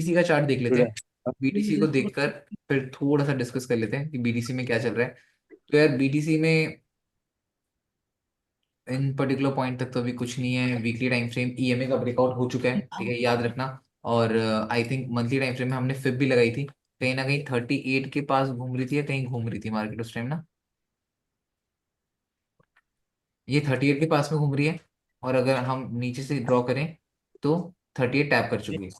BTC का chart देख लेते जुड़ा हैं। बीटीसी को देखकर फिर थोड़ा सा डिस्कस कर लेते हैं कि बीटीसी में क्या चल रहा है। तो यार बीटीसी में इन पर्टिकुलर पॉइंट तक तो अभी कुछ नहीं है। वीकली टाइम फ्रेम ईएमए का ब्रेकआउट हो चुका है, ठीक है, याद रखना। और I think monthly time frame में हमने फिब भी लगाई थी, कहीं ना कहीं 38 के पास घूम रही थी या कहीं घूम रही थी मार्केट उस टाइम ना। ये 38 के पास में घूम रही है। और अगर हम नीचे से ड्रॉ करें तो 38 टैप कर चुकी है,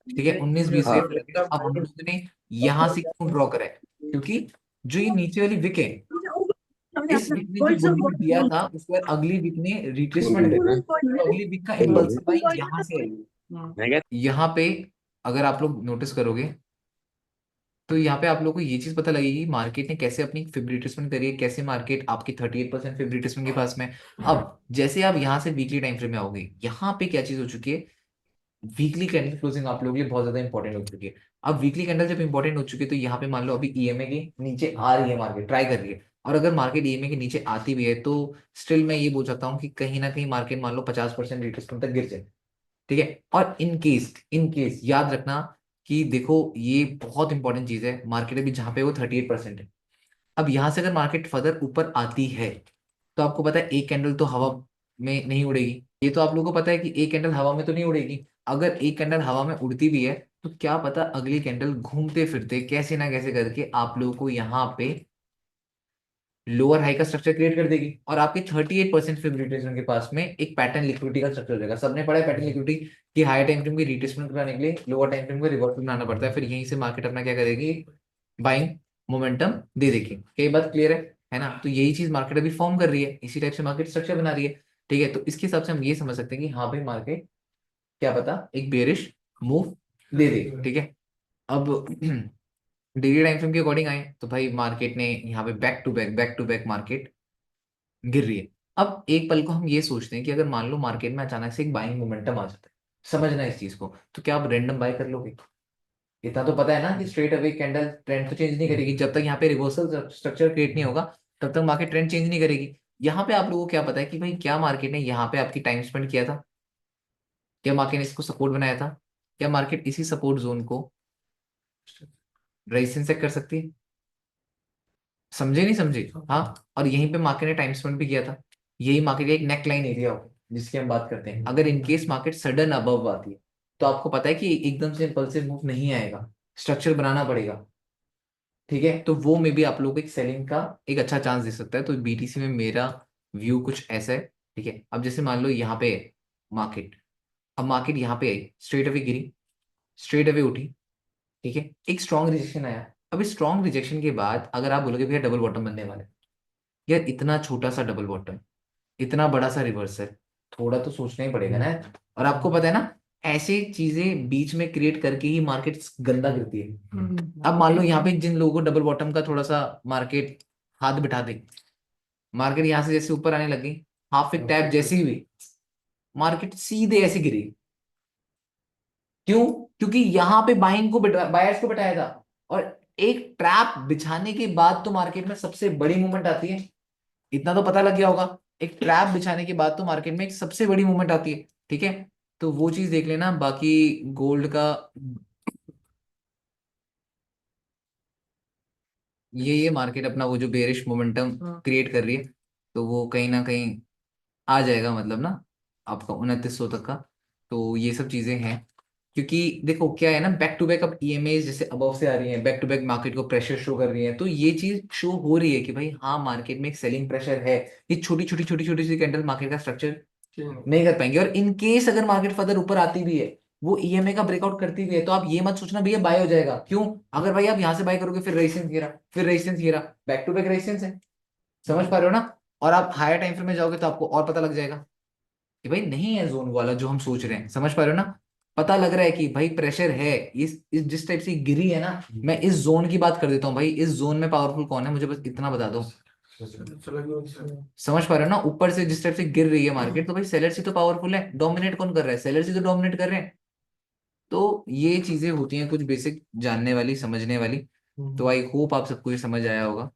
ठीक है। 19-20 हाँ। रेट लगे। अब हम लोगों ने यहाँ से क्यों ड्रॉ करा है? क्योंकि जो ये नीचे वाली विक है, इस वीक ने जो बुलियन दिया था उसके बाद अगली वीक ने बोल रिट्रेसमेंट रही करी। है तो अगली वीक का बोल इम्पल्सिव रही बाइंग यहाँ से आई। मैं क्या। यहाँ पे अगर आप लोग नोटिस करोगे तो यहाँ पे आप लोग को ये चीज पता लगेगी मार्केट ने कैसे अपनी फिब रिट्रेसमेंट करी है, कैसे मार्केट आपकी 38% फिब रिट्रेसमेंट के पास में है। अब जैसे आप यहाँ से वीकली टाइम फ्रेम में आओगे, यहाँ पे क्या चीज हो चुकी है, वीकली कैंडल क्लोजिंग आप लोगों के लिए बहुत ज्यादा इंपॉर्टेंट हो चुकी है। अब वीकली कैंडल जब इंपॉर्टेंट हो चुकी है तो यहाँ पे मान लो अभी ईएमए के नीचे आ रही है, मार्केट ट्राई कर रही है। और अगर मार्केट ईएमए के नीचे आती भी है तो स्टिल मैं ये बोल सकता हूँ कि कहीं ना कहीं मार्केट मान लो 50% रिट्रेसमेंट तक गिर जाए, ठीक है। और इन केस याद रखना कि देखो ये बहुत इंपॉर्टेंट चीज है, मार्केट अभी जहां पे वो 38% है। अब यहां से अगर मार्केट फर्दर ऊपर आती है तो आपको पता है एक कैंडल तो हवा में नहीं उड़ेगी। ये तो आप लोगों को पता है कि एक कैंडल हवा में तो नहीं उड़ेगी। अगर एक कैंडल हवा में उड़ती भी है तो क्या पता अगली कैंडल घूमते फिरते कैसे ना कैसे करके आप लोगों को यहाँ पे लोअर हाई का स्ट्रक्चर क्रिएट कर देगी और आपके 38% फिब रिट्रेसमेंट के पास में एक पैटर्न लिक्विडिटी का स्ट्रक्चर हो जाएगा। सबने पढ़ा है पैटर्न लिक्विडिटी की हायर टाइम फ्रेम की रिट्रेसमेंट कराने के लिए लोअर टाइम फ्रेम को रिवर्सल बनाना पड़ता है, फिर यहीं से मार्केट अपना क्या करेगी, बाइंग मोमेंटम दे देगी। क्या ये बात क्लियर है ना? तो यही चीज मार्केट अभी फॉर्म कर रही है, इसी टाइप से मार्केट स्ट्रक्चर बना रही है, ठीक है। तो इसके हिसाब से हम ये समझ सकते हैं कि हाँ भाई मार्केट क्या पता एक बेरिश मूव दे दे, ठीक है। अब डेली टाइम फ्रेम के अकॉर्डिंग आए तो भाई मार्केट ने यहाँ पे बैक टू बैक मार्केट गिर रही है। अब एक पल को हम ये सोचते हैं कि अगर मान लो मार्केट में अचानक से एक बाइंग मोमेंटम आ जाता है, समझना इस चीज को, तो क्या आप रैंडम बाय कर लोगे? इतना तो पता है ना कि स्ट्रेट अवे कैंडल ट्रेंड तो चेंज नहीं करेगी जब तक यहाँ पे रिवर्सल स्ट्रक्चर क्रिएट नहीं होगा, तब तक मार्केट ट्रेंड चेंज नहीं करेगी। यहाँ पे आप लोगों को क्या पता है कि भाई क्या मार्केट ने यहाँ पे आपकी टाइम स्पेंड किया था, क्या मार्केट ने इसको सपोर्ट बनाया था, क्या मार्केट इसी सपोर्ट जोन को रेजिस्टेंस चेक कर सकती है? समझे नहीं समझे? हाँ। और यहीं पे मार्केट ने टाइम स्पेंड भी किया था। यही मार्केट का एक नेक लाइन एरिया हो जिसकी हम बात करते हैं। अगर इनकेस मार्केट सडन अबव आती है तो आपको पता है कि एकदम से इम्पल्सिव मूव नहीं आएगा, स्ट्रक्चर बनाना पड़ेगा, ठीक है। तो वो में भी आप लोगों को एक सेलिंग का एक अच्छा चांस दे सकता है। तो बीटीसी में मेरा व्यू कुछ ऐसा है, ठीक है। अब जैसे मान लो यहाँ पे मार्केट, अब मार्केट यहाँ पे आई, स्ट्रेट अवे गिरी, स्ट्रेट अवे उठी, ठीक है, एक स्ट्रॉन्ग रिजेक्शन आया। अब इस स्ट्रॉन्ग रिजेक्शन के बाद अगर आप बोलोगे भैया डबल बॉटम बनने वाला है, यार इतना छोटा सा डबल बॉटम, इतना बड़ा सा रिवर्सल, थोड़ा तो सोचना ही पड़ेगा ना। और आपको पता है ना ऐसी चीजें बीच में क्रिएट करके ही मार्केट गंदा गिरती है। अब मान लो यहाँ पे जिन लोगों को डबल बॉटम का थोड़ा सा मार्केट हाथ बिठा दे, मार्केट यहाँ से जैसे ऊपर आने लगी, हाफ एक टैप जैसी हुई, मार्केट सीधे ऐसे गिरी। क्यों? क्योंकि यहाँ पे बाइंग को बायर्स को बिठाया था। और एक ट्रैप बिछाने के बाद तो मार्केट में सबसे बड़ी मूवमेंट आती है, इतना तो पता लग गया होगा। एक ट्रैप बिछाने के बाद तो मार्केट में एक सबसे बड़ी मूवमेंट आती है, ठीक है। तो वो चीज देख लेना। बाकी गोल्ड का ये मार्केट अपना वो जो बेरिश मोमेंटम क्रिएट कर रही है, तो वो कहीं ना कहीं आ जाएगा, मतलब ना आपका 2900 तक का। तो ये सब चीजें हैं। क्योंकि देखो क्या है ना, बैक टू बैक अब ईएमए जैसे अबव से आ रही है, बैक टू बैक मार्केट को प्रेशर शो कर रही है, तो ये चीज शो हो रही है कि भाई हाँ मार्केट में एक सेलिंग प्रेशर है। ये छोटी सी कैंडल मार्केट का स्ट्रक्चर नहीं कर पाएंगे। और इन केस अगर मार्केट फर्दर ऊपर आती भी है, वो ईएमए का ब्रेकआउट करती भी है, तो आप ये मत सोचना भैया बाय हो जाएगा। क्यों? अगर भाई आप यहां से बाय करोगे फिर रेजिस्टेंस गिरा, फिर रेजिस्टेंस गिरा, बैक टू बैक रेजिस्टेंस है, समझ पा रहे हो ना? और आप हायर टाइम फ्रेम में जाओगे तो आपको और पता लग जाएगा कि भाई नहीं है जोन वाला जो हम सोच रहे हैं, समझ पा रहे हो ना? पता लग रहा है कि भाई प्रेशर है, इस जिस टाइप से गिरी है ना, मैं इस जोन की बात कर देता हूँ भाई, इस जोन में पावरफुल कौन है मुझे बस इतना बता दो। समझ पा रहे हो ना? ऊपर से जिस टाइप से गिर रही है मार्केट तो भाई सेलर्स ही तो पावरफुल है, डोमिनेट कौन कर रहा है? सेलर्स ही तो डोमिनेट कर रहे हैं। तो ये चीजें होती हैं कुछ बेसिक जानने वाली समझने वाली। तो आई होप आप सबको ये समझ आया होगा।